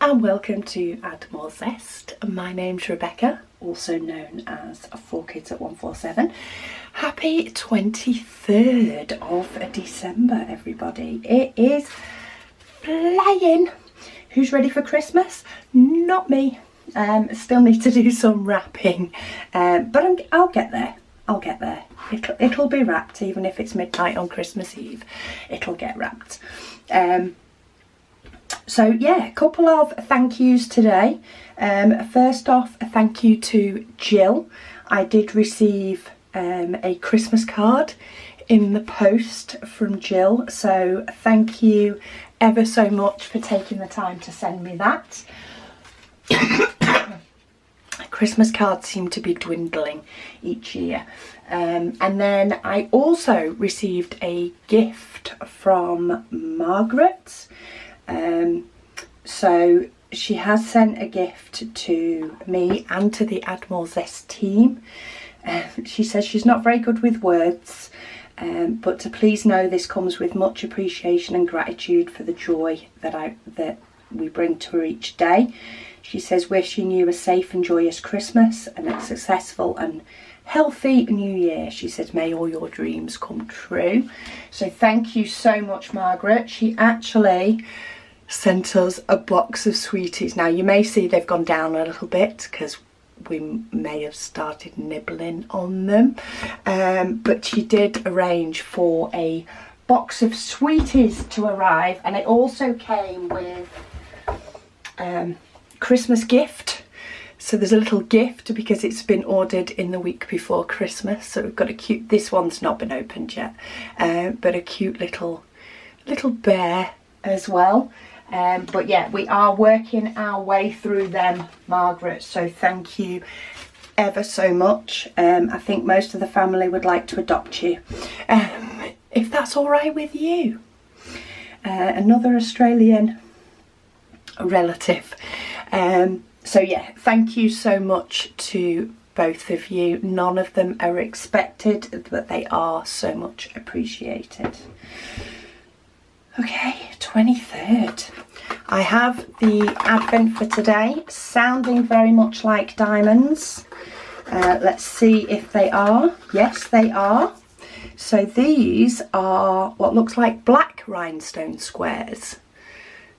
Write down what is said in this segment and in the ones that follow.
and welcome to Add More Zest. My name's Rebecca, also known as 4Kids at 147. Happy 23rd of December, everybody. It is flying. Who's ready for Christmas? Not me. Still need to do some wrapping, but I'll get there. I'll get there. It'll be wrapped, even if it's midnight on Christmas Eve. It'll get wrapped. So yeah, a couple of thank yous today. First off, a thank you to Jill. I did receive a Christmas card in the post from Jill, so thank you ever so much for taking the time to send me that. Christmas cards seem to be dwindling each year. And then I also received a gift from Margaret. So she has sent a gift to me and to the Add More Zest team. She says she's not very good with words, but to please know this comes with much appreciation and gratitude for the joy that we bring to her each day. She says, wishing you a safe and joyous Christmas and a successful and healthy new year. She says, may all your dreams come true. So thank you so much, Margaret. She actually sent us a box of sweeties. Now you may see they've gone down a little bit because we may have started nibbling on them. But she did arrange for a box of sweeties to arrive, and it also came with Christmas gift. So there's a little gift because it's been ordered in the week before Christmas. So we've got a cute, this one's not been opened yet, but a cute little bear as well. But yeah, we are working our way through them, Margaret, so thank you ever so much. I think most of the family would like to adopt you, if that's all right with you. Another Australian relative. So yeah, thank you so much to both of you. None of them are expected, but they are so much appreciated. Okay, 23rd. I have the Advent for today, sounding very much like diamonds. Let's see if they are. Yes, they are. So these are what looks like black rhinestone squares.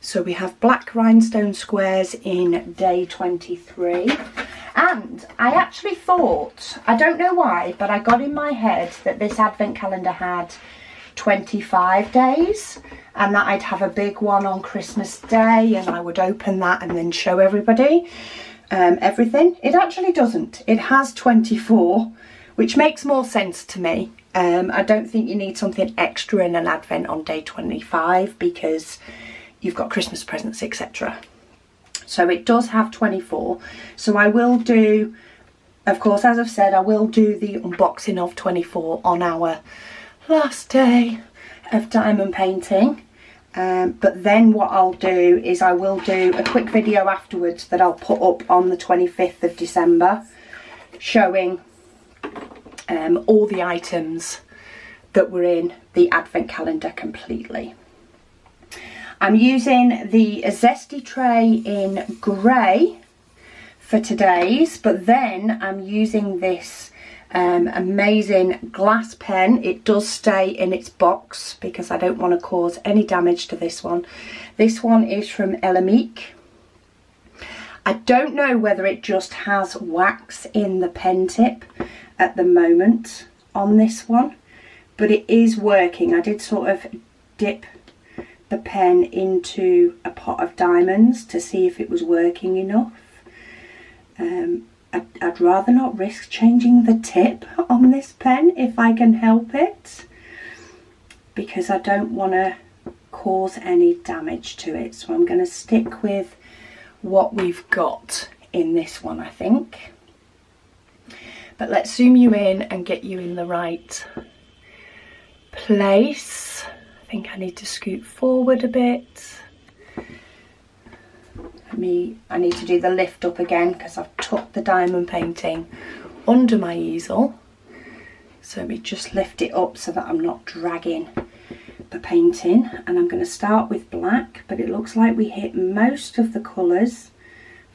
So we have black rhinestone squares in day 23. And I actually thought, I don't know why, but I got in my head that this Advent calendar had 25 days and that I'd have a big one on Christmas Day and I would open that and then show everybody everything. It actually doesn't. It has 24, which makes more sense to me. I don't think you need something extra in an Advent on day 25 because you've got Christmas presents, etc. So it does have 24. So I will do, of course, as I've said, I will do the unboxing of 24 on our last day of diamond painting. But then what I'll do is I will do a quick video afterwards that I'll put up on the 25th of December showing all the items that were in the Advent calendar completely. I'm using the zesty tray in grey for today's, but then I'm using this amazing glass pen. It does stay in its box because I don't want to cause any damage to this one. This one is from Ellemiek. I don't know whether it just has wax in the pen tip at the moment on this one, but it is working. I did sort of dip the pen into a pot of diamonds to see if it was working enough. I'd rather not risk changing the tip on this pen if I can help it, because I don't want to cause any damage to it. So I'm going to stick with what we've got in this one, I think. But let's zoom you in and get you in the right place. I think I need to scoot forward a bit. I need to do the lift up again because I've tucked the diamond painting under my easel. So let me just lift it up so that I'm not dragging the painting, and I'm going to start with black, but it looks like we hit most of the colours,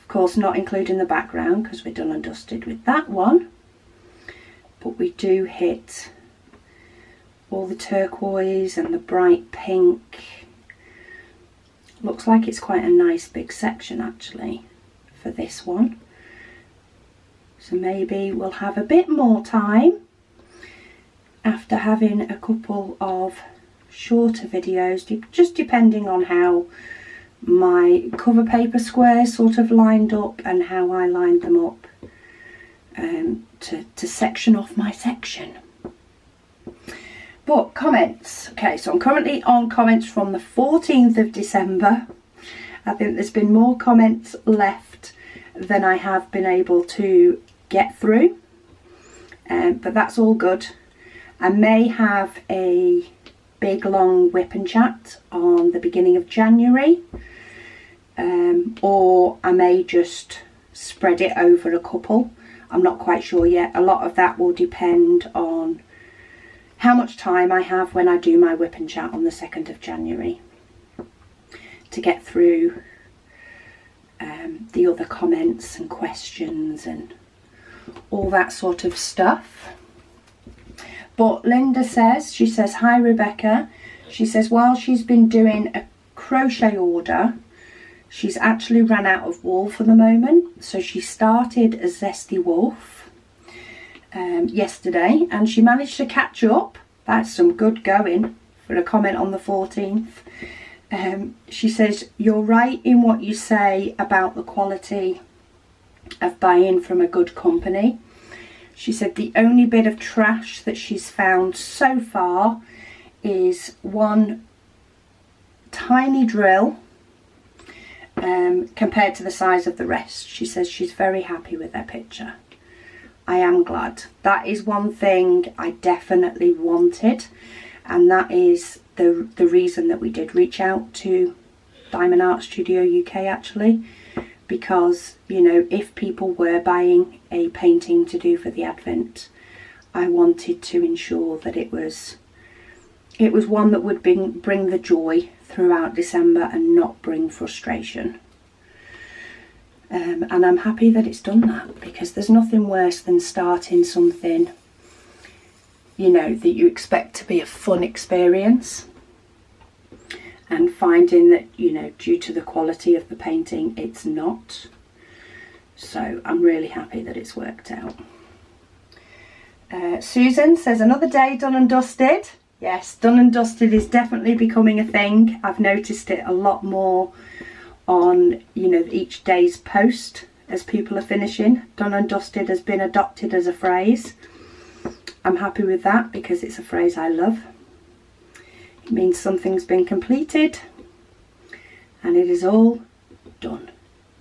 of course not including the background because we're done and dusted with that one, but we do hit all the turquoise and the bright pink. Looks like it's quite a nice big section actually for this one, so maybe we'll have a bit more time after having a couple of shorter videos, just depending on how my cover paper squares sort of lined up and how I lined them up, to section off my section. But comments, okay, so I'm currently on comments from the 14th of December. I think there's been more comments left than I have been able to get through, but that's all good. I may have a big long whip and chat on the beginning of January, or I may just spread it over a couple. I'm not quite sure yet. A lot of that will depend on how much time I have when I do my whip and chat on the 2nd of January to get through the other comments and questions and all that sort of stuff. But Linda says, she says, hi Rebecca. She says, while she's been doing a crochet order, she's actually ran out of wool for the moment. So she started a Zesty Wolf yesterday, and she managed to catch up. That's some good going for a comment on the 14th. She says, you're right in what you say about the quality of buying from a good company. She said the only bit of trash that she's found so far is one tiny drill compared to the size of the rest. She says she's very happy with their picture. I am glad. That is one thing I definitely wanted, and that is the reason that we did reach out to Diamond Art Studio UK actually, because, you know, if people were buying a painting to do for the Advent, I wanted to ensure that it was one that would bring the joy throughout December and not bring frustration. And I'm happy that it's done that, because there's nothing worse than starting something, you know, that you expect to be a fun experience and finding that, you know, due to the quality of the painting, it's not. So I'm really happy that it's worked out. Susan says, another day done and dusted. Yes, done and dusted is definitely becoming a thing. I've noticed it a lot more on, you know, each day's post as people are finishing. Done and dusted has been adopted as a phrase. I'm happy with that because it's a phrase I love. It means something's been completed and it is all done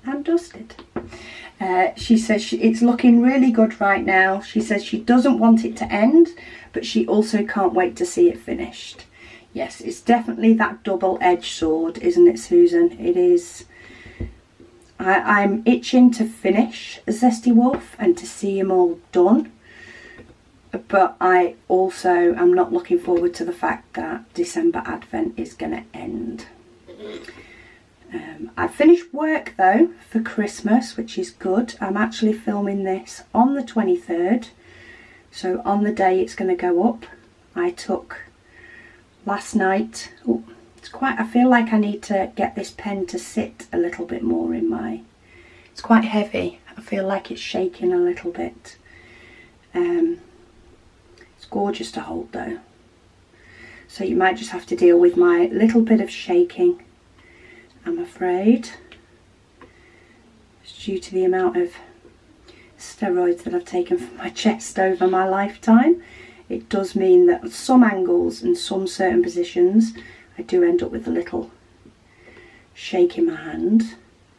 and dusted. She says it's looking really good right now. She says she doesn't want it to end, but she also can't wait to see it finished. Yes, it's definitely that double-edged sword, isn't it, Susan? It is. I'm itching to finish Zesty Wolf and to see him all done. But I also am not looking forward to the fact that December Advent is going to end. I finished work though for Christmas, which is good. I'm actually filming this on the 23rd. So on the day it's going to go up, I took last night. Oh, I feel like I need to get this pen to sit a little bit more in my, it's quite heavy. I feel like it's shaking a little bit. It's gorgeous to hold though. So you might just have to deal with my little bit of shaking, I'm afraid. It's due to the amount of steroids that I've taken for my chest over my lifetime. It does mean that at some angles and some certain positions I do end up with a little shake in my hand,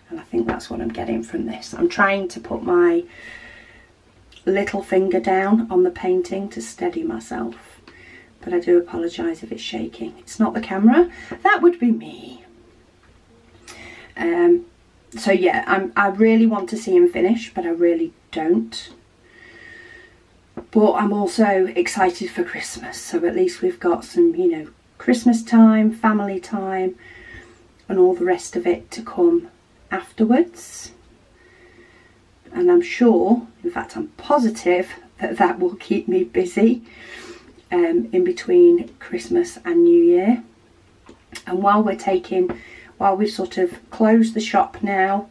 and I think that's what I'm getting from this. I'm trying to put my little finger down on the painting to steady myself, but I do apologise if it's shaking. It's not the camera, that would be me. So yeah, I really want to see him finish, but I really don't. But I'm also excited for Christmas, so at least we've got some, you know, Christmas time, family time, and all the rest of it to come afterwards. And I'm sure, in fact I'm positive, that that will keep me busy in between Christmas and New Year. And while we've sort of closed the shop now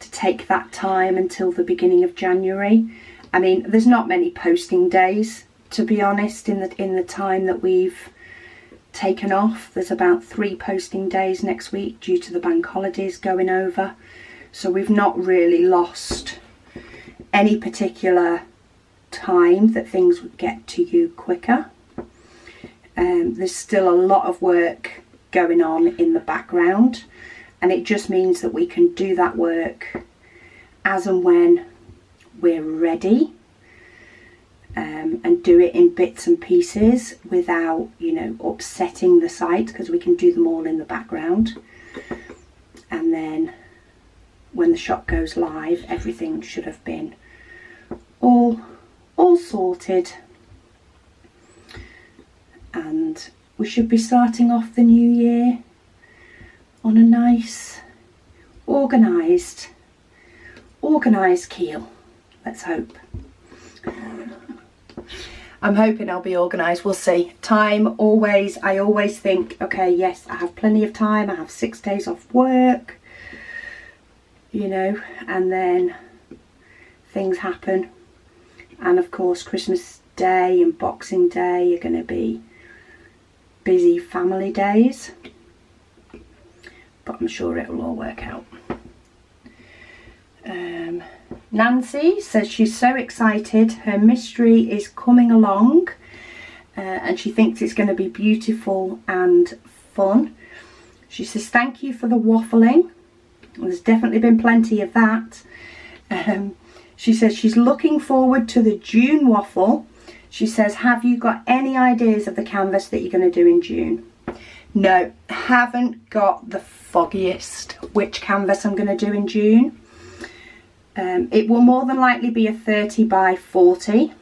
to take that time until the beginning of January, I mean, there's not many posting days, to be honest, in the time that we've taken off. There's about 3 posting days next week due to the bank holidays going over. So we've not really lost any particular time that things would get to you quicker. There's still a lot of work going on in the background, and it just means that we can do that work as and when we're ready, and do it in bits and pieces without, you know, upsetting the site, because we can do them all in the background. And then when the shop goes live, everything should have been all sorted, and we should be starting off the new year on a nice organised keel. Let's hope. I'm hoping I'll be organised. We'll see. I always think, okay, yes, I have plenty of time. I have 6 days off work, you know, and then things happen. And of course, Christmas Day and Boxing Day are going to be busy family days. But I'm sure it will all work out. Nancy says she's so excited. Her mystery is coming along, and she thinks it's going to be beautiful and fun. She says thank you for the waffling. Well, there's definitely been plenty of that. She says she's looking forward to the June waffle. She says, have you got any ideas of the canvas that you're going to do in June? No, haven't got the foggiest which canvas I'm going to do in June. It will more than likely be a 30 by 40,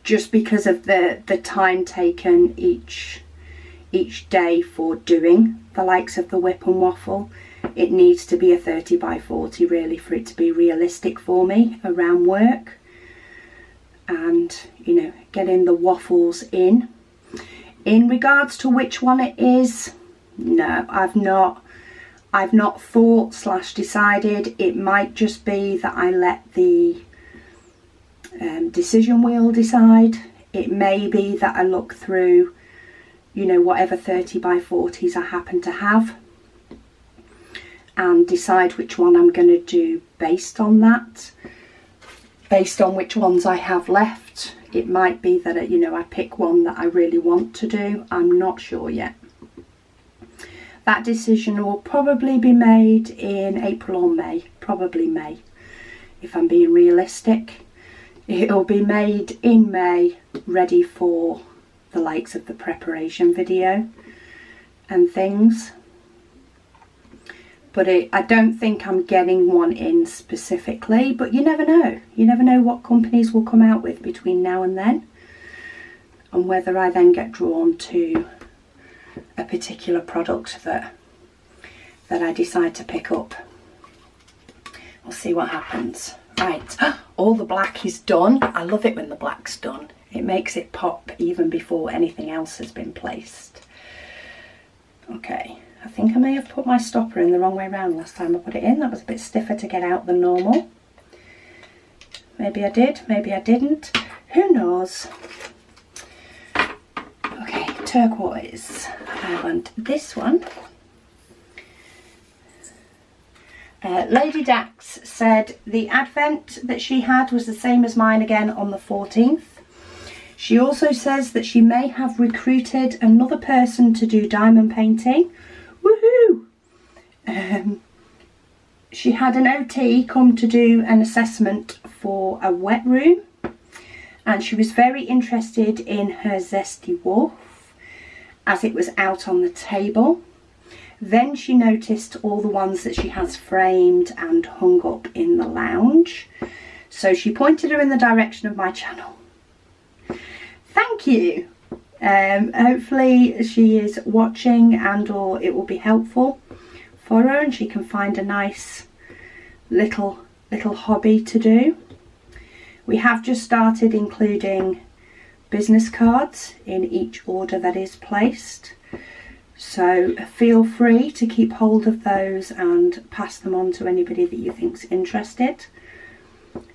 just because of the time taken each day for doing the likes of the whip and waffle. It needs to be a 30 by 40 really for it to be realistic for me around work, and, you know, getting the waffles in. In regards to which one it is, no, I've not thought / decided. It might just be that I let the decision wheel decide. It may be that I look through, you know, whatever 30 by 40s I happen to have and decide which one I'm going to do based on that, based on which ones I have left. It might be that, you know, I pick one that I really want to do. I'm not sure yet. That decision will probably be made in April or May, probably May, if I'm being realistic. It'll be made in May, ready for the likes of the preparation video and things. But I don't think I'm getting one in specifically, but you never know. You never know what companies will come out with between now and then, and whether I then get drawn to a particular product that I decide to pick up. We'll see what happens. Right, all the black is done. I love it when the black's done. It makes it pop even before anything else has been placed. Okay, I think I may have put my stopper in the wrong way around last time I put it in. That was a bit stiffer to get out than normal. Maybe I did, maybe I didn't. Who knows? Okay, turquoise. I want this one. Lady Dax said the advent that she had was the same as mine again on the 14th. She also says that she may have recruited another person to do diamond painting. Woohoo! She had an OT come to do an assessment for a wet room, and she was very interested in her Zesty Wolf as it was out on the table. Then she noticed all the ones that she has framed and hung up in the lounge. So she pointed her in the direction of my channel. Thank you. Hopefully she is watching and or it will be helpful for her and she can find a nice little hobby to do. We have just started including business cards in each order that is placed, so feel free to keep hold of those and pass them on to anybody that you think's interested,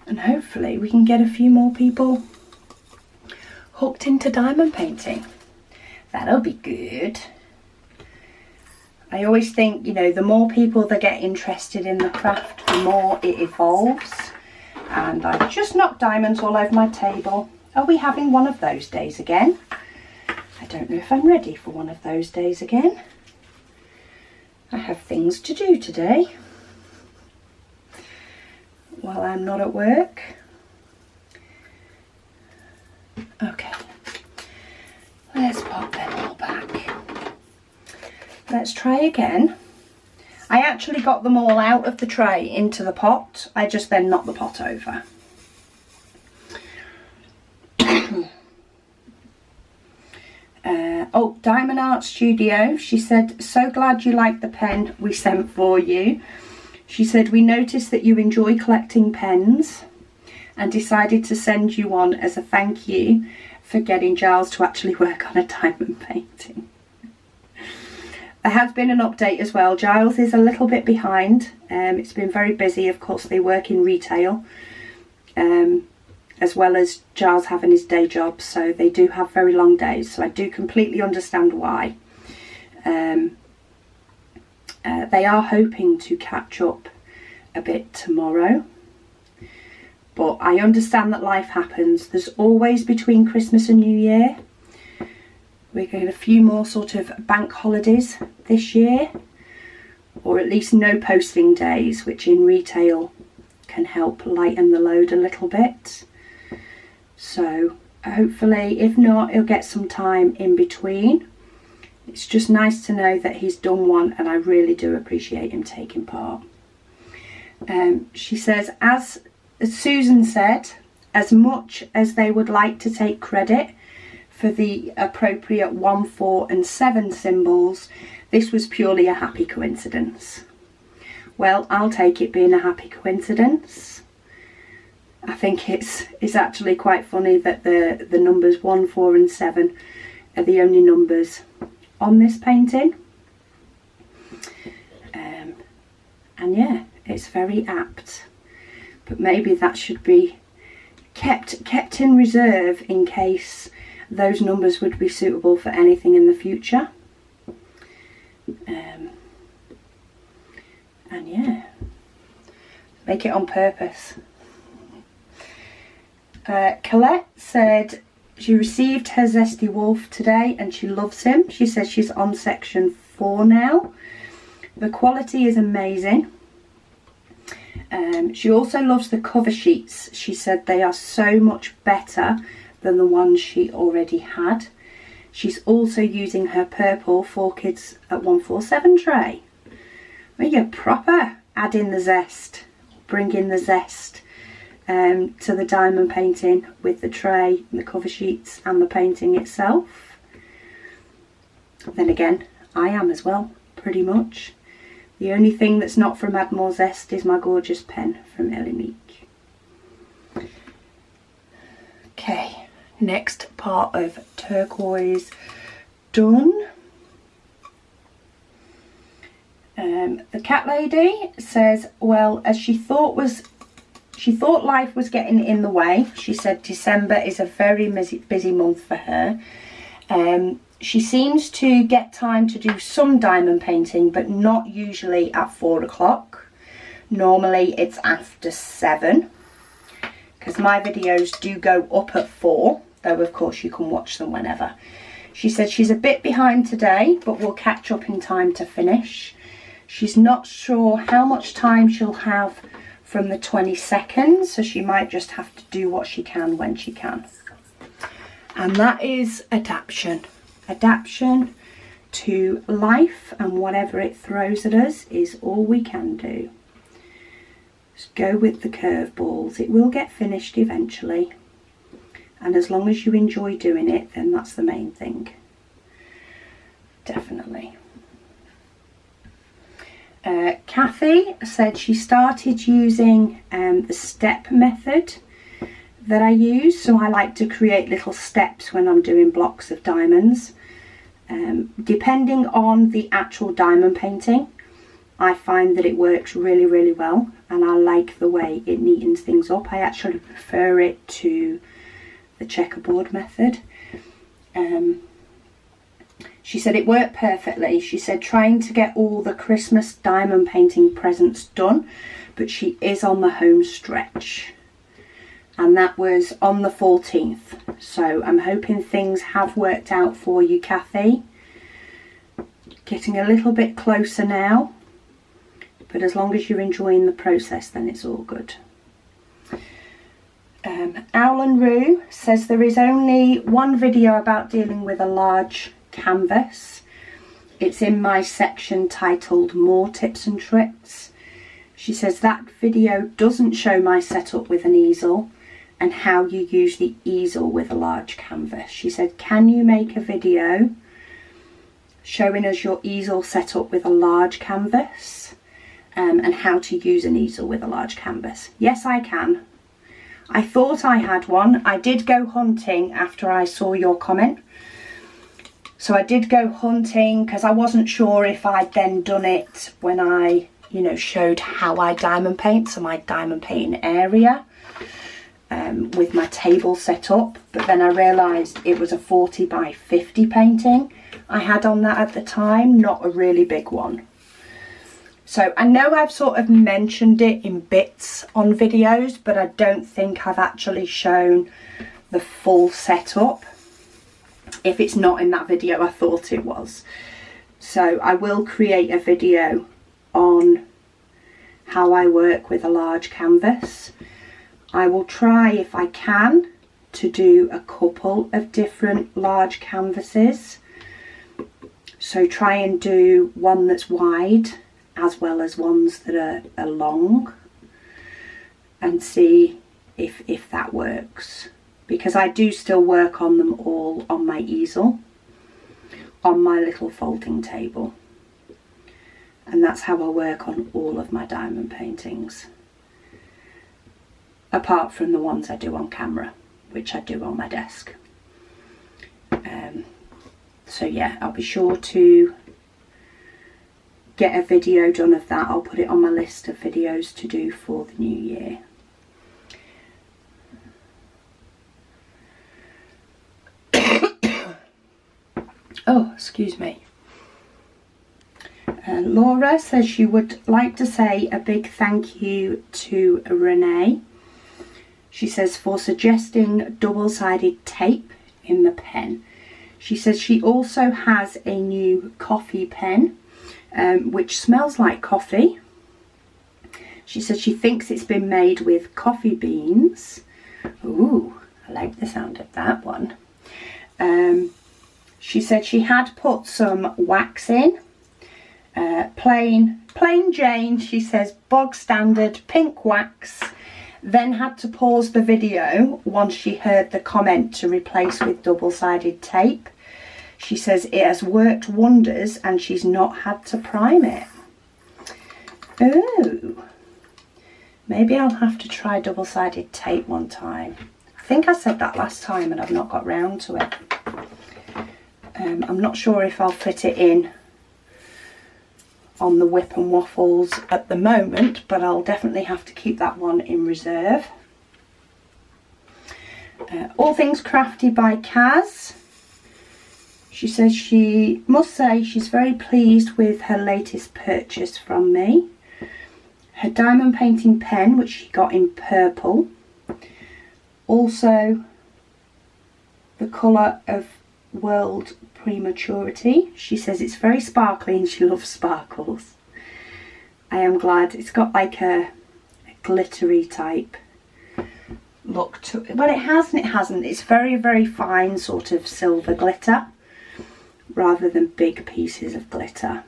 and hopefully we can get a few more people hooked into diamond painting. That'll be good. I always think, you know, the more people that get interested in the craft, the more it evolves. And I've just knocked diamonds all over my table. Are we having one of those days again? I don't know if I'm ready for one of those days again. I have things to do today while I'm not at work. Okay, let's pop them all back. Let's try again. I actually got them all out of the tray into the pot. I just then knocked the pot over. Oh, Diamond Art Studio, she said, so glad you liked the pen we sent for you. She said, we noticed that you enjoy collecting pens and decided to send you one as a thank you for getting Giles to actually work on a diamond painting. There has been an update as well. Giles is a little bit behind. It's been very busy. Of course, they work in retail, as well as Giles having his day job, so they do have very long days. So I do completely understand why. They are hoping to catch up a bit tomorrow, but I understand that life happens. There's always between Christmas and New Year. We're getting a few more sort of bank holidays this year, or at least no posting days, which in retail can help lighten the load a little bit. So hopefully, if not, he'll get some time in between. It's just nice to know that he's done one, and I really do appreciate him taking part. She says, as Susan said, as much as they would like to take credit for the appropriate 1, 4 and 7 symbols, this was purely a happy coincidence. Well, I'll take it being a happy coincidence. I think it's actually quite funny that the numbers 1, 4 and 7 are the only numbers on this painting. And yeah, it's very apt. But maybe that should be kept in reserve in case those numbers would be suitable for anything in the future. And yeah, make it on purpose. Colette said she received her Zesty Wolf today and she loves him. She says she's on section 4 now. The quality is amazing. She also loves the cover sheets. She said they are so much better than the ones she already had. She's also using her purple 4 Kids at 147 tray. Well, you're proper adding the zest, bringing the zest to the diamond painting with the tray, the cover sheets and the painting itself. Then again, I am as well, pretty much. The only thing that's not from Add More Zest is my gorgeous pen from Ellemiek. Okay, next part of turquoise done. The cat lady says, well, as she thought life was getting in the way. She said December is a very busy month for her. She seems to get time to do some diamond painting, but not usually at 4 o'clock. Normally it's after 7, because my videos do go up at 4, though of course you can watch them whenever. She said she's a bit behind today, but will catch up in time to finish. She's not sure how much time she'll have from the 22nd, so she might just have to do what she can when she can. And that is adaptation. Adaptation to life and whatever it throws at us is all we can do. Just go with the curveballs. It will get finished eventually. And as long as you enjoy doing it, then that's the main thing. Definitely. Kathy said she started using the step method that I use. So I like to create little steps when I'm doing blocks of diamonds. Depending on the actual diamond painting, I find that it works really, really well, and I like the way it neatens things up. I actually prefer it to the checkerboard method. She said it worked perfectly. She said trying to get all the Christmas diamond painting presents done, but she is on the home stretch. And that was on the 14th. So I'm hoping things have worked out for you, Kathy. Getting a little bit closer now. But as long as you're enjoying the process, then it's all good. Owlan Roo says there is only one video about dealing with a large canvas. It's in my section titled More Tips and Tricks. She says that video doesn't show my setup with an easel and how you use the easel with a large canvas. She said, can you make a video showing us your easel setup with a large canvas and how to use an easel with a large canvas? Yes, I can. I thought I had one. I did go hunting after I saw your comment. So I did go hunting because I wasn't sure if I'd then done it when I, you know, showed how I diamond paint, so my diamond painting area with my table set up. But then I realised it was a 40 by 50 painting I had on that at the time, not a really big one. So I know I've sort of mentioned it in bits on videos, but I don't think I've actually shown the full setup. If it's not in that video, I thought it was. So I will create a video on how I work with a large canvas. I will try, if I can, to do a couple of different large canvases. So try and do one that's wide as well as ones that are long, and see if that works. Because I do still work on them all on my easel, on my little folding table. And that's how I work on all of my diamond paintings. Apart from the ones I do on camera, which I do on my desk. So yeah, I'll be sure to get a video done of that. I'll put it on my list of videos to do for the new year. Oh, excuse me. Laura says she would like to say a big thank you to Renee. She says for suggesting double-sided tape in the pen. She says she also has a new coffee pen, which smells like coffee. She says she thinks it's been made with coffee beans. Ooh, I like the sound of that one. She said she had put some wax in, plain Jane, she says, bog standard pink wax, then had to pause the video once she heard the comment to replace with double-sided tape. She says it has worked wonders and she's not had to prime it. Ooh, maybe I'll have to try double-sided tape one time. I think I said that last time and I've not got round to it. I'm not sure if I'll fit it in on the Whip and Waffles at the moment, but I'll definitely have to keep that one in reserve. All Things Crafty by Kaz. She says she must say she's very pleased with her latest purchase from me. Her diamond painting pen, which she got in purple. Also the colour of World Prematurity. She says it's very sparkly and she loves sparkles. I am glad. It's got like a glittery type look to it. Well, it has and it hasn't. It's very, very fine sort of silver glitter rather than big pieces of glitter.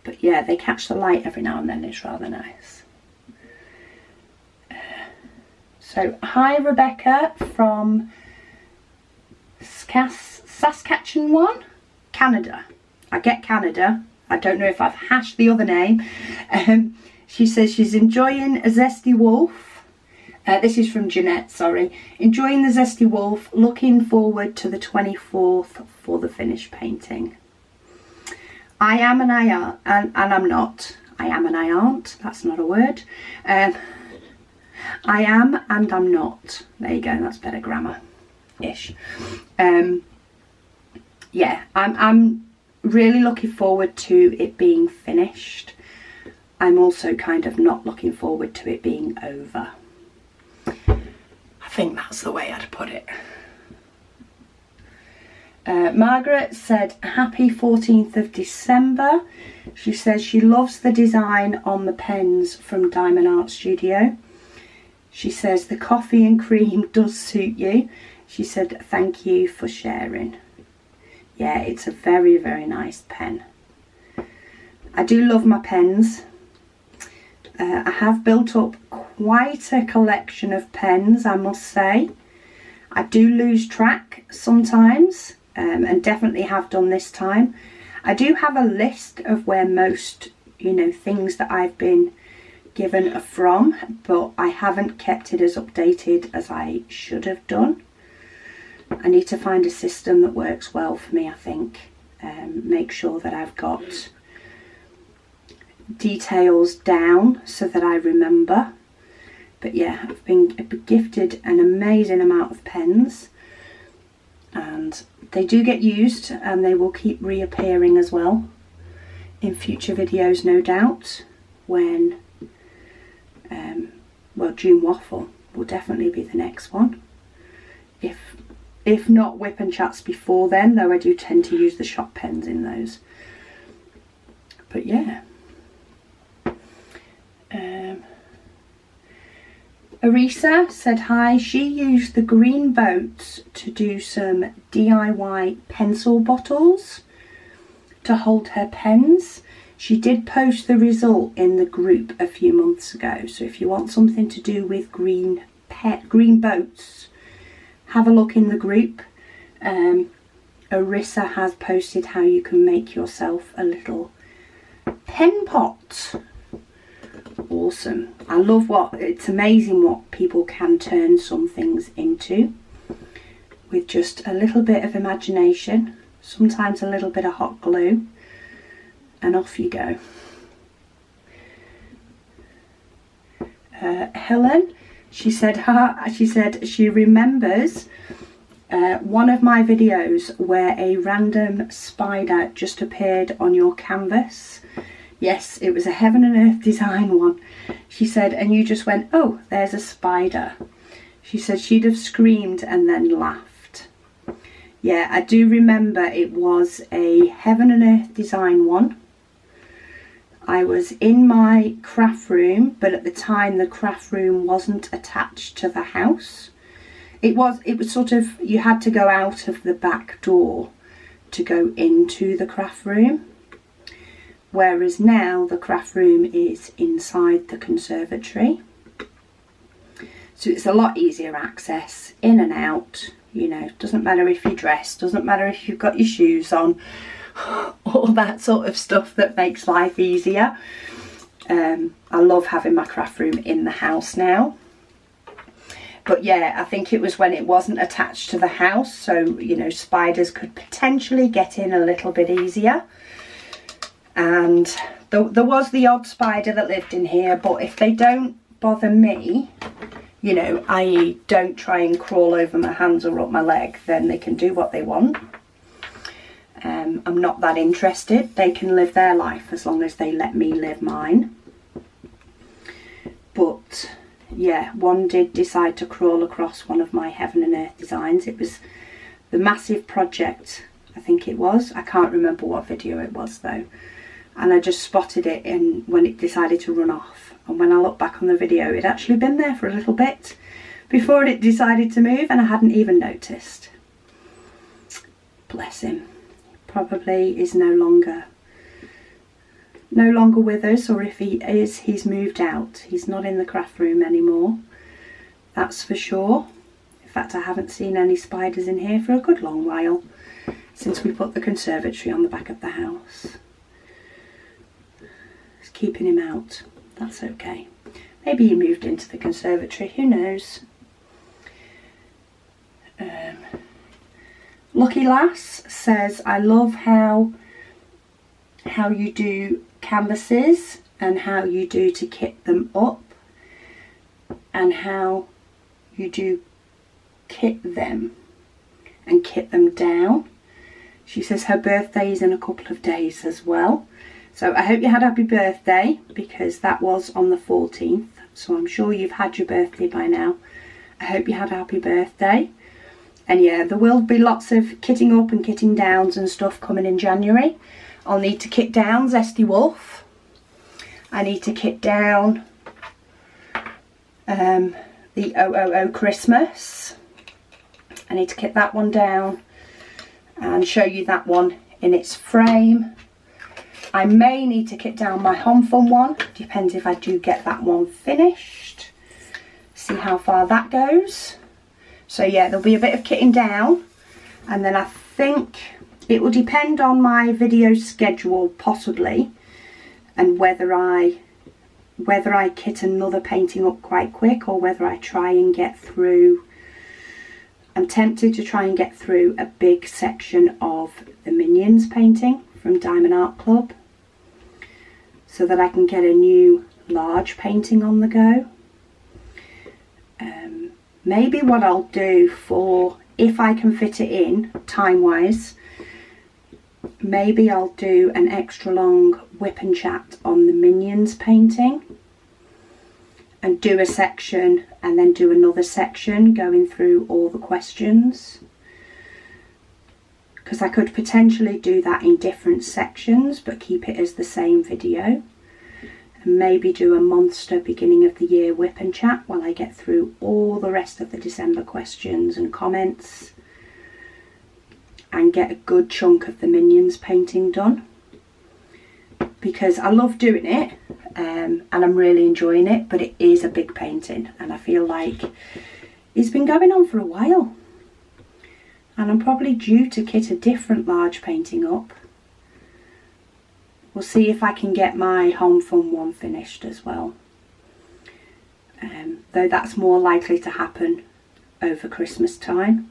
But yeah, they catch the light every now and then. It's rather nice. So hi Rebecca from Saskatchewan, Canada. I get Canada. I don't know if I've hashed the other name. She says she's enjoying a Zesty Wolf. This is from Jeanette, sorry. Enjoying the Zesty Wolf. Looking forward to the 24th for the finished painting. I am and I am, and I'm not. I am and I aren't. That's not a word. I am and I'm not. There you go. That's better grammar-ish. Yeah, I'm really looking forward to it being finished. I'm also kind of not looking forward to it being over. I think that's the way I'd put it. Margaret said happy 14th of December. She says she loves the design on the pens from Diamond Art Studio. She says the coffee and cream does suit you. She said thank you for sharing. Yeah, it's a very, very nice pen. I do love my pens. I have built up quite a collection of pens, I must say. I do lose track sometimes, and definitely have done this time. I do have a list of where most, things that I've been given are from, but I haven't kept it as updated as I should have done. I need to find a system that works well for me, I think. Make sure that I've got details down so that I remember. But yeah, I've been gifted an amazing amount of pens, and they do get used and they will keep reappearing as well in future videos, no doubt, when well, June Waffle will definitely be the next one. If not Whip and Chats before then, though I do tend to use the shop pens in those. But yeah. Arisa said hi. She used the green boats to do some DIY pencil bottles to hold her pens. She did post the result in the group a few months ago. So if you want something to do with green boats, have a look in the group. Arissa has posted how you can make yourself a little pen pot. Awesome. I love it's amazing what people can turn some things into with just a little bit of imagination, sometimes a little bit of hot glue, and off you go. Helen, she said she remembers one of my videos where a random spider just appeared on your canvas. Yes, it was a Heaven and Earth design one. She said, and you just went, oh, there's a spider. She said she'd have screamed and then laughed. Yeah, I do remember it was a Heaven and Earth design one. I was in my craft room, but at the time the craft room wasn't attached to the house. It was sort of, you had to go out of the back door to go into the craft room. Whereas now the craft room is inside the conservatory. So it's a lot easier access, in and out, doesn't matter if you're dressed, doesn't matter if you've got your shoes on, all that sort of stuff that makes life easier. I love having my craft room in the house now. But yeah, I think it was when it wasn't attached to the house, so, spiders could potentially get in a little bit easier. And there was the odd spider that lived in here, but if they don't bother me, i.e. don't try and crawl over my hands or up my leg, then they can do what they want. I'm not that interested. They can live their life as long as they let me live mine. But yeah, one did decide to crawl across one of my Heaven and Earth designs. It was the massive project, I think it was. I can't remember what video it was though. And I just spotted it when it decided to run off. And when I look back on the video, it'd actually been there for a little bit before it decided to move, and I hadn't even noticed. Bless him. Probably is no longer with us, or if he is, he's moved out. He's not in the craft room anymore. that's for sure. In fact, I haven't seen any spiders in here for a good long while since we put the conservatory on the back of the house. It's keeping him out. That's okay. Maybe he moved into the conservatory, who knows. Lucky Lass says, I love how you do canvases and how you do to kit them up and how you do kit them and kit them down. She says her birthday is in a couple of days as well. So I hope you had a happy birthday, because that was on the 14th. So I'm sure you've had your birthday by now. I hope you had a happy birthday. And yeah, there will be lots of kitting up and kitting downs and stuff coming in January. I'll need to kit down Zesty Wolf. I need to kit down the 000 Christmas. I need to kit that one down and show you that one in its frame. I may need to kit down my Home Fun one. Depends if I do get that one finished. See how far that goes. So yeah, there'll be a bit of kitting down, and then I think it will depend on my video schedule possibly, and whether I kit another painting up quite quick or whether I try and get through. I'm tempted to try and get through a big section of the Minions painting from Diamond Art Club so that I can get a new large painting on the go. Maybe what I'll do, for if I can fit it in time wise, maybe I'll do an extra long whip and chat on the Minions painting and do a section and then do another section going through all the questions, because I could potentially do that in different sections but keep it as the same video. And maybe do a monster beginning of the year whip and chat while I get through all the rest of the December questions and comments and get a good chunk of the Minions painting done, because I love doing it and I'm really enjoying it, but it is a big painting and I feel like it's been going on for a while, and I'm probably due to kit a different large painting up. We'll see if I can get my Home Fun one finished as well. Though that's more likely to happen over Christmas time.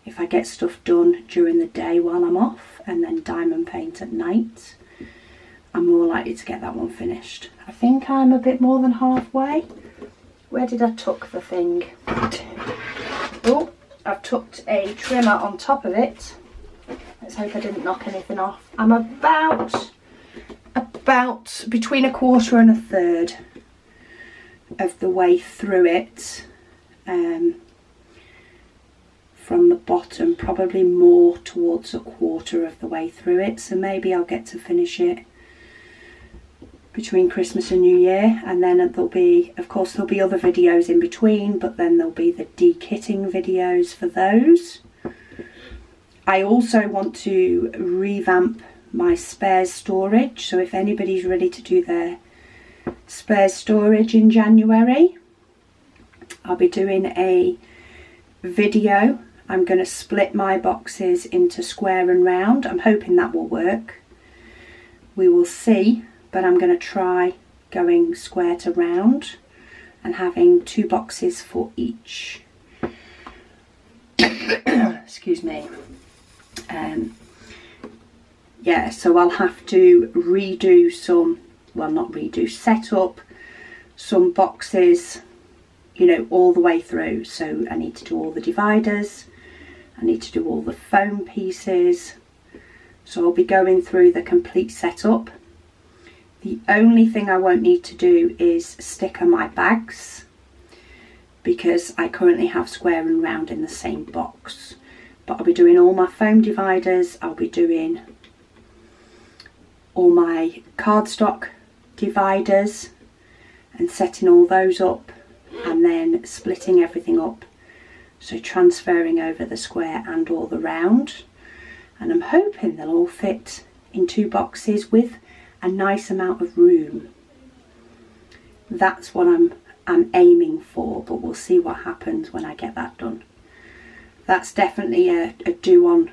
If I get stuff done during the day while I'm off and then diamond paint at night, I'm more likely to get that one finished. I think I'm a bit more than halfway. Where did I tuck the thing? Oh, I've tucked a trimmer on top of it. Let's hope I didn't knock anything off. I'm about between 1/4 and 1/3 of the way through it, from the bottom, probably more towards 1/4 of the way through it, so maybe I'll get to finish it between Christmas and New Year, and then there'll be, of course there'll be other videos in between, but then there'll be the de-kitting videos for those. I also want to revamp my spares storage, so if anybody's ready to do their spares storage in January, I'll be doing a video. I'm going to split my boxes into square and round. I'm hoping that will work. We will see, but I'm going to try going square to round and having 2 boxes for each. Excuse me. Yeah, so I'll have to redo some, well not redo, set up some boxes, you know, all the way through. So I need to do all the dividers, I need to do all the foam pieces, so I'll be going through the complete setup. The only thing I won't need to do is sticker my bags, because I currently have square and round in the same box. But I'll be doing all my foam dividers, I'll be doing all my cardstock dividers and setting all those up, and then splitting everything up, so transferring over the square and all the round, and I'm hoping they'll all fit in 2 boxes with a nice amount of room. That's what I'm I'm aiming for, but we'll see what happens when I get that done. That's definitely a do on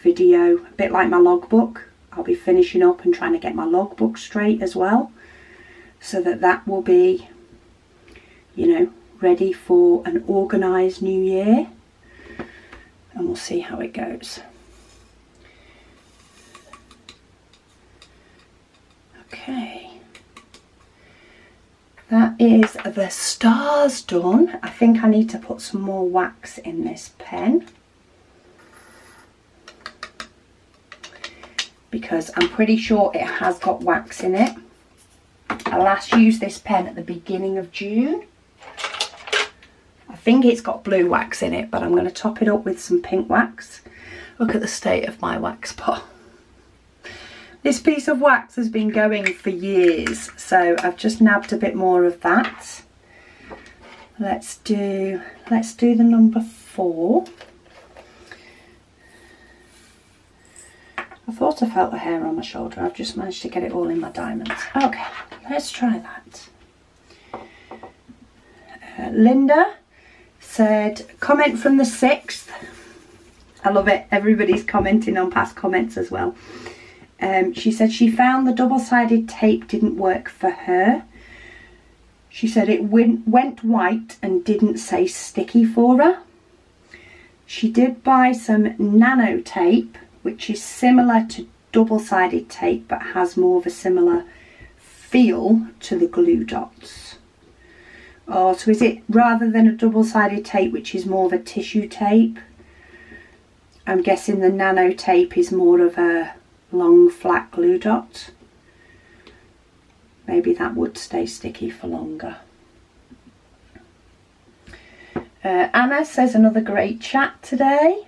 video, a bit like my logbook. I'll be finishing up and trying to get my logbook straight as well, so that will be, you know, ready for an organised new year, and we'll see how it goes. Okay, that is the stars done. I think I need to put some more wax in this pen, because I'm pretty sure it has got wax in it. I last used this pen at the beginning of June. I think it's got blue wax in it, but I'm going to top it up with some pink wax. Look at the state of my wax pot. This piece of wax has been going for years, so I've just nabbed a bit more of that. Let's do the number 4. I thought I felt the hair on my shoulder. I've just managed to get it all in my diamonds. Okay, let's try that. Linda said, comment from the 6th. I love it. Everybody's commenting on past comments as well. She said she found the double-sided tape didn't work for her. She said it went white and didn't say sticky for her. She did buy some nano tape, which is similar to double-sided tape but has more of a similar feel to the glue dots. Oh, so is it rather than a double-sided tape, which is more of a tissue tape? I'm guessing the nano tape is more of a long flat glue dot. Maybe that would stay sticky for longer. Anna says another great chat today.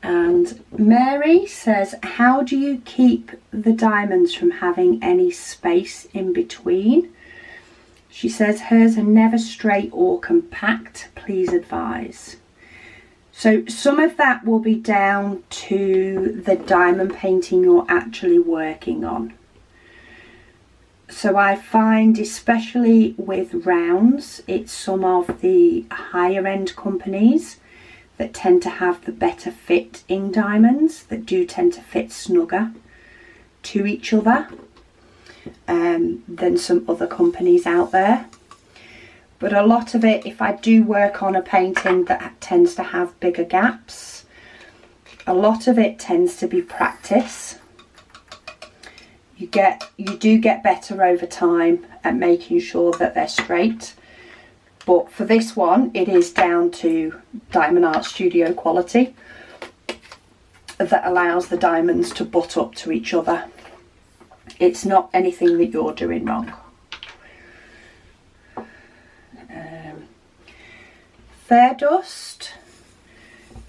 And Mary says, how do you keep the diamonds from having any space in between? She says hers are never straight or compact. Please advise. So some of that will be down to the diamond painting you're actually working on. So I find, especially with rounds, it's some of the higher end companies that tend to have the better fit in diamonds, that do tend to fit snugger to each other than some other companies out there. But a lot of it, if I do work on a painting that tends to have bigger gaps, a lot of it tends to be practice. You do get better over time at making sure that they're straight. But for this one, it is down to Diamond Art Studio quality that allows the diamonds to butt up to each other. It's not anything that you're doing wrong. Fair Dust,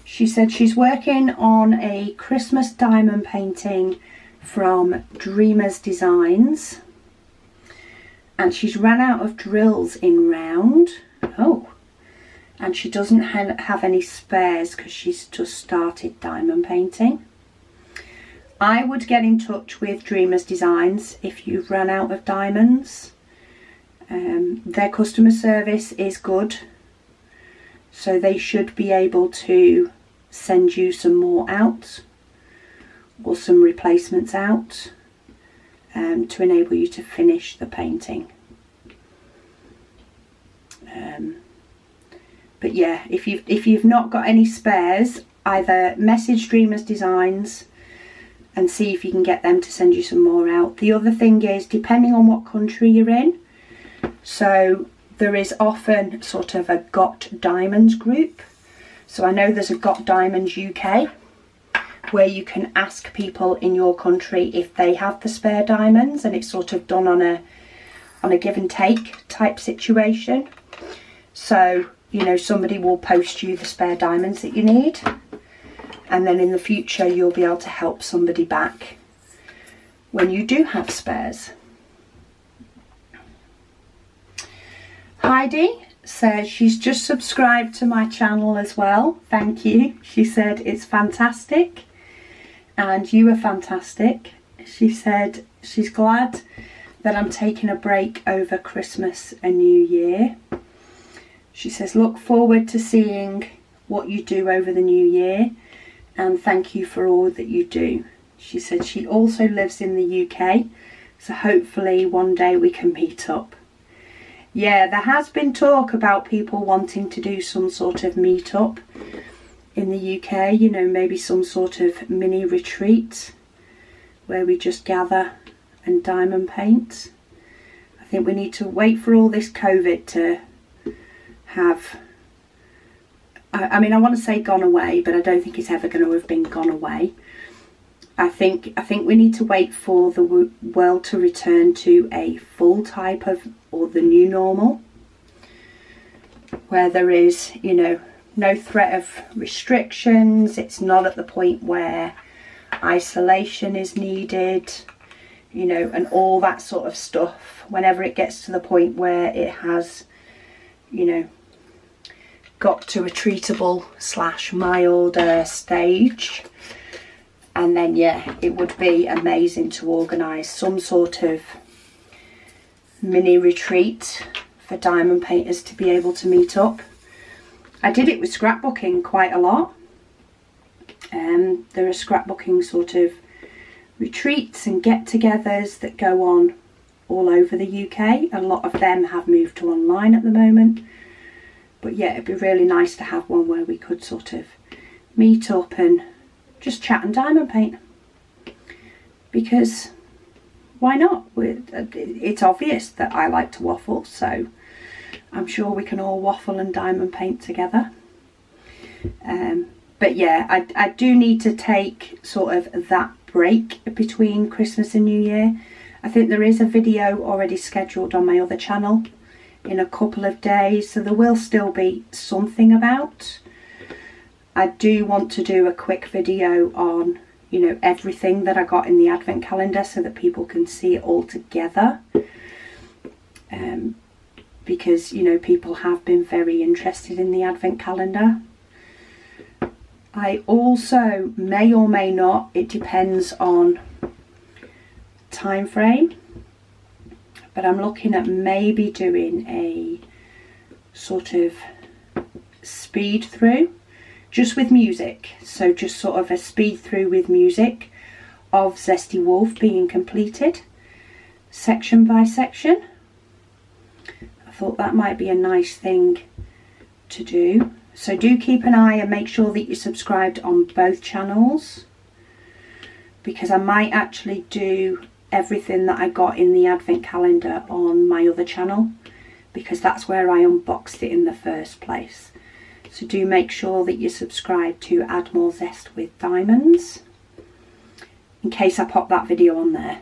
she said she's working on a Christmas diamond painting from Dreamers Designs, and she's run out of drills in round. Oh, and she doesn't have any spares because she's just started diamond painting. I would get in touch with Dreamers Designs if you've run out of diamonds. Their customer service is good, so they should be able to send you some more out or some replacements out to enable you to finish the painting. But yeah, if you've not got any spares, either message Dreamers Designs and see if you can get them to send you some more out. The other thing is, depending on what country you're in, so there is often sort of a Got Diamonds group. So I know there's a Got Diamonds UK where you can ask people in your country if they have the spare diamonds, and it's sort of done on a give and take type situation. So, you know, somebody will post you the spare diamonds that you need, and then in the future you'll be able to help somebody back when you do have spares. Heidi says she's just subscribed to my channel as well. Thank you. She said it's fantastic and you are fantastic. She said she's glad that I'm taking a break over Christmas and New Year. She says, look forward to seeing what you do over the new year and thank you for all that you do. She said she also lives in the UK, so hopefully one day we can meet up. Yeah, there has been talk about people wanting to do some sort of meet up in the UK, you know, maybe some sort of mini retreat where we just gather and diamond paint. I think we need to wait for all this COVID to have, I mean, I want to say gone away, but I don't think it's ever going to have been gone away. I think we need to wait for the world to return to a full type of, or the new normal, where there is, you know, no threat of restrictions. It's not at the point where isolation is needed, you know, and all that sort of stuff. Whenever it gets to the point where it has, you know, got to a treatable / milder stage, and then yeah, it would be amazing to organise some sort of mini retreat for diamond painters to be able to meet up. I did it with scrapbooking quite a lot. There are scrapbooking sort of retreats and get-togethers that go on all over the UK. A lot of them have moved to online at the moment. But yeah, it'd be really nice to have one where we could sort of meet up and just chat and diamond paint. Because why not? It's obvious that I like to waffle, so I'm sure we can all waffle and diamond paint together. But yeah, I do need to take sort of that break between Christmas and New Year. I think there is a video already scheduled on my other channel in a couple of days, so there will still be something about. I do want to do a quick video on, you know, everything that I got in the advent calendar so that people can see it all together. Because, you know, people have been very interested in the advent calendar. I also may or may not, it depends on time frame, but I'm looking at maybe doing a sort of speed through just with music. So just sort of a speed through with music of Zesty Wolf being completed section by section. I thought that might be a nice thing to do. So do keep an eye and make sure that you're subscribed on both channels, because I might actually do everything that I got in the advent calendar on my other channel, because that's where I unboxed it in the first place. So do make sure that you're subscribed to Add More Zest with Diamonds, in case I pop that video on there.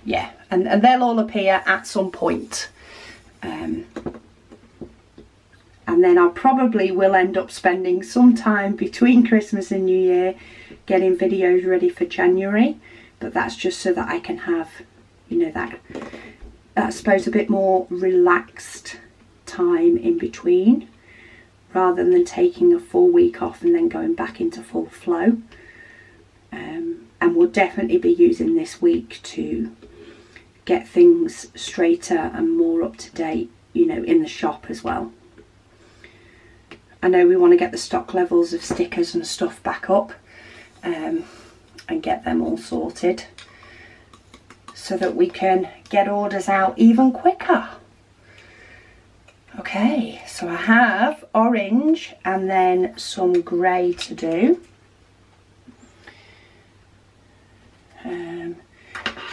Yeah, and they'll all appear at some point. And then I probably will end up spending some time between Christmas and New Year getting videos ready for January, but that's just so that I can have, you know, that I suppose a bit more relaxed time in between, rather than taking a full week off and then going back into full flow. And we'll definitely be using this week to get things straighter and more up to date, you know, in the shop as well. I know we want to get the stock levels of stickers and stuff back up, and get them all sorted so that we can get orders out even quicker. Okay, so I have orange and then some grey to do.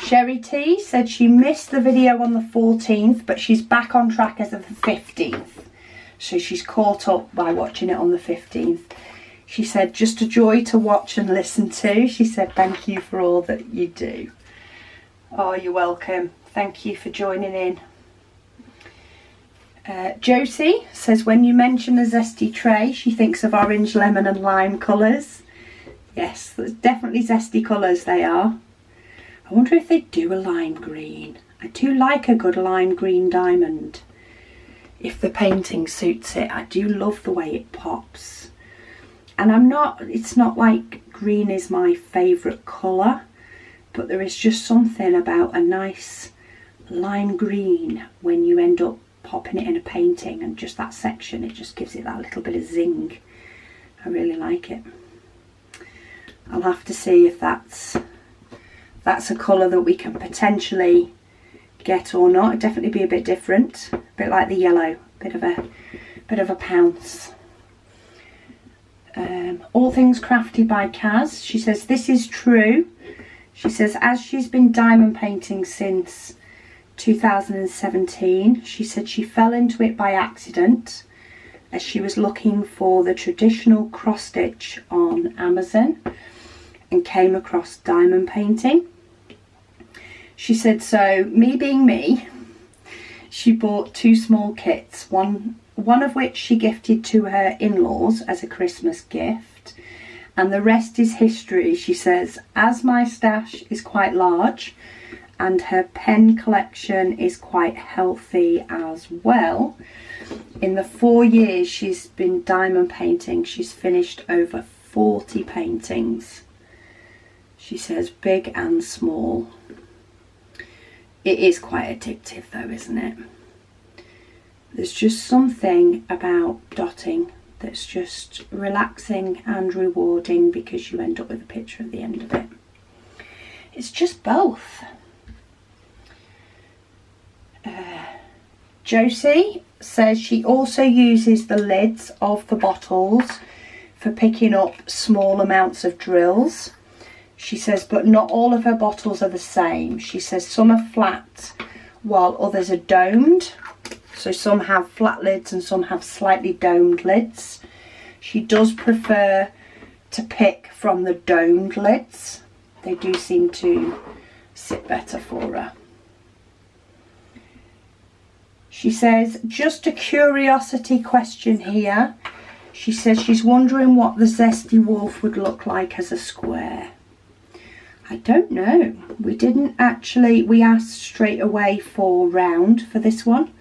Sherry T said she missed the video on the 14th, but she's back on track as of the 15th. So she's caught up by watching it on the 15th. She said, just a joy to watch and listen to. She said, thank you for all that you do. Oh, you're welcome. Thank you for joining in. Josie says, when you mention a zesty tray, she thinks of orange, lemon and lime colours. Yes, there's definitely zesty colours they are. I wonder if they do a lime green. I do like a good lime green diamond. If the painting suits it, I do love the way it pops. And it's not like green is my favourite colour. but there is just something about a nice lime green when you end up popping it in a painting, and just that section, it just gives it that little bit of zing. I really like it. I'll have to see if that's a colour that we can potentially get or not. It'd definitely be a bit different, a bit like the yellow, bit of a pounce. All Things Crafty by Kaz. She says this is true. She says as she's been diamond painting since 2017, she said she fell into it by accident as she was looking for the traditional cross stitch on Amazon and came across diamond painting. She said, so me being me, she bought 2 small kits, one of which she gifted to her in-laws as a Christmas gift, and the rest is history. She says, as my stash is quite large and her pen collection is quite healthy as well, in the 4 years she's been diamond painting, she's finished over 40 paintings. She says big and small. It is quite addictive though, isn't it? There's just something about dotting that's just relaxing and rewarding because you end up with a picture at the end of it. It's just both. Josie says she also uses the lids of the bottles for picking up small amounts of drills. She says, but not all of her bottles are the same. She says some are flat while others are domed. So some have flat lids and some have slightly domed lids. She does prefer to pick from the domed lids. They do seem to sit better for her. She says, just a curiosity question here. She says she's wondering what the Zesty Wolf would look like as a square. I don't know. We didn't actually, we asked straight away for round for this one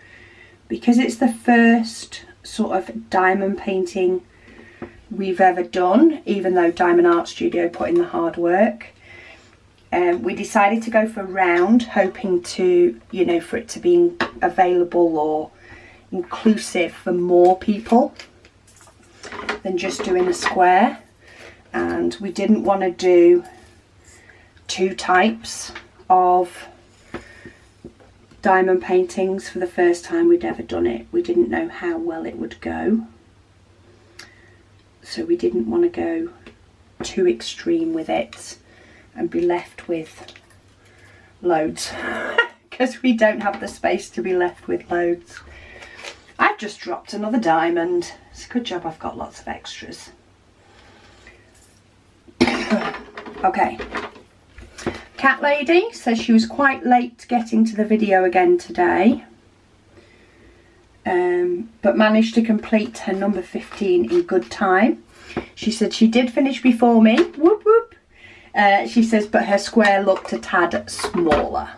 because it's the first sort of diamond painting we've ever done, even though Diamond Art Studio put in the hard work. We decided to go for round, hoping to, you know, for it to be available or inclusive for more people than just doing a square. And we didn't want to do 2 types of diamond paintings for the first time we'd ever done it. We didn't know how well it would go, so we didn't want to go too extreme with it and be left with loads because we don't have the space to be left with loads. I've just dropped another diamond. It's a good job I've got lots of extras. Okay. Cat Lady says she was quite late getting to the video again today, but managed to complete her number 15 in good time. She said she did finish before me. Whoop whoop. She says, but her square looked a tad smaller.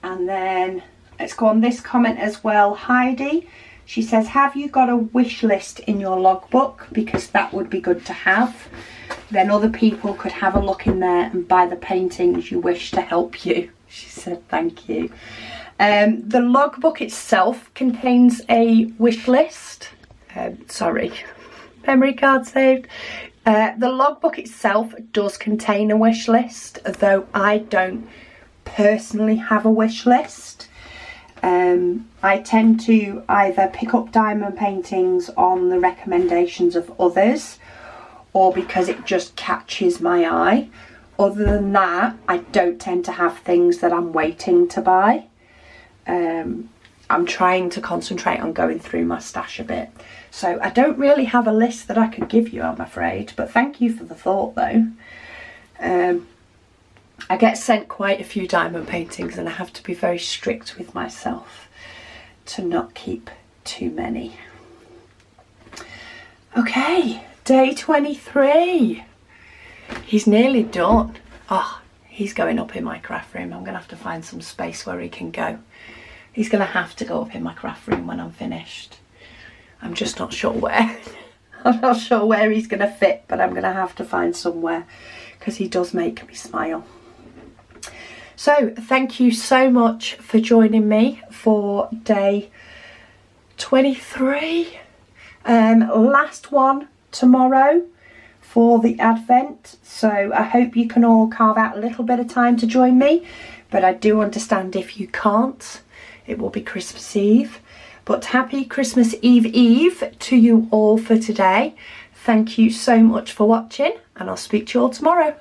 And then let's go on this comment as well. Heidi, she says, have you got a wish list in your logbook? Because that would be good to have. Then other people could have a look in there and buy the paintings you wish to help you. She said, thank you. The logbook itself contains a wish list. Sorry, memory card saved. The logbook itself does contain a wish list, though I don't personally have a wish list. I tend to either pick up diamond paintings on the recommendations of others or because it just catches my eye. Other than that, I don't tend to have things that I'm waiting to buy. I'm trying to concentrate on going through my stash a bit. So I don't really have a list that I could give you, I'm afraid, but thank you for the thought though. I get sent quite a few diamond paintings and I have to be very strict with myself to not keep too many. Okay, day 23. He's nearly done. Oh, he's going up in my craft room. I'm going to have to find some space where he can go. He's going to have to go up in my craft room when I'm finished. I'm just not sure where. I'm not sure where he's going to fit, but I'm going to have to find somewhere because he does make me smile. So thank you so much for joining me for day 23. Last one tomorrow for the Advent, so I hope you can all carve out a little bit of time to join me, but I do understand if you can't. It will be Christmas Eve, but happy Christmas Eve to you all for today. Thank you so much for watching, and I'll speak to you all tomorrow.